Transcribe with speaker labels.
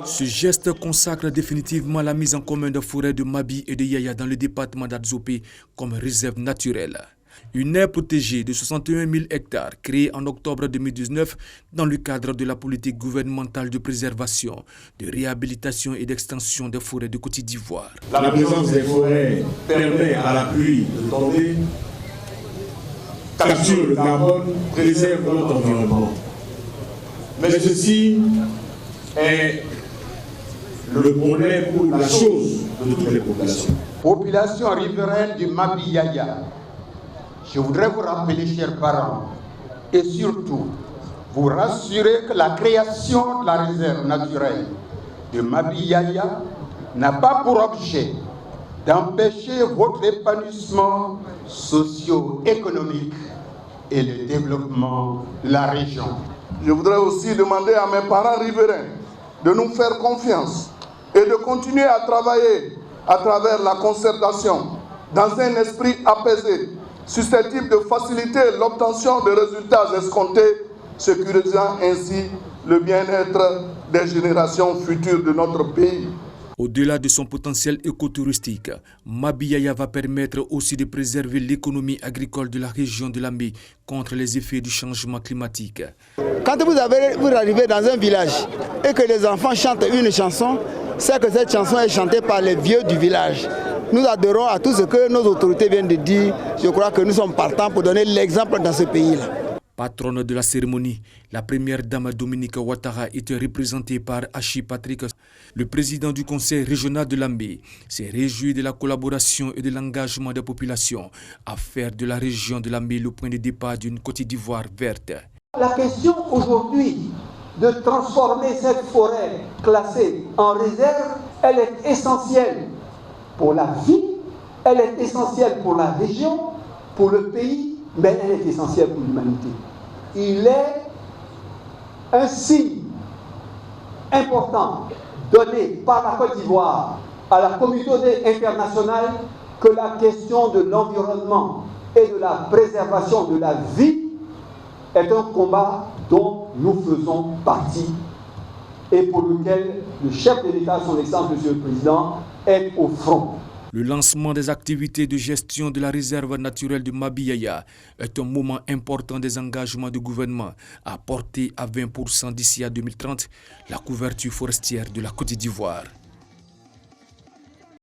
Speaker 1: Ce geste consacre définitivement la mise en commun de forêts de Mabi et de Yaya dans le département d'Adzopé comme réserve naturelle. Une aire protégée de 61 000 hectares créée en octobre 2019 dans le cadre de la politique gouvernementale de préservation, de réhabilitation et d'extension des forêts de Côte d'Ivoire.
Speaker 2: La présence des forêts permet à la pluie de tomber, capture le carbone, préserve notre environnement. Mais ceci est le bonheur pour la chose de toutes les populations.
Speaker 3: Population riveraine du Mabi Yaya, je voudrais vous rappeler, chers parents, et surtout vous rassurer que la création de la réserve naturelle de Mabi Yaya n'a pas pour objet d'empêcher votre épanouissement socio-économique et le développement de la région.
Speaker 4: Je voudrais aussi demander à mes parents riverains de nous faire confiance et de continuer à travailler à travers la concertation dans un esprit apaisé, susceptible de faciliter l'obtention de résultats escomptés, sécurisant ainsi le bien-être des générations futures de notre pays.
Speaker 1: Au-delà de son potentiel écotouristique, Mabi Yaya va permettre aussi de préserver l'économie agricole de la région de Lambé contre les effets du changement climatique.
Speaker 5: Quand vous arrivez dans un village et que les enfants chantent une chanson, c'est que cette chanson est chantée par les vieux du village. Nous adhérons à tout ce que nos autorités viennent de dire. Je crois que nous sommes partants pour donner l'exemple dans ce pays-là.
Speaker 1: Patronne de la cérémonie, la première dame Dominique Ouattara était représentée par Hachi Patrick. Le président du conseil régional de Lambé s'est réjoui de la collaboration et de l'engagement des populations à faire de la région de Lambé le point de départ d'une Côte d'Ivoire verte.
Speaker 6: La question aujourd'hui de transformer cette forêt classée en réserve, elle est essentielle pour la vie, elle est essentielle pour la région, pour le pays, mais elle est essentielle pour l'humanité. Il est un signe important donné par la Côte d'Ivoire à la communauté internationale que la question de l'environnement et de la préservation de la vie est un combat dont nous faisons partie et pour lequel le chef de l'État, son Excellence, Monsieur le Président, est au front.
Speaker 1: Le lancement des activités de gestion de la réserve naturelle de Mabi Yaya est un moment important des engagements du gouvernement à porter à 20% d'ici à 2030 la couverture forestière de la Côte d'Ivoire.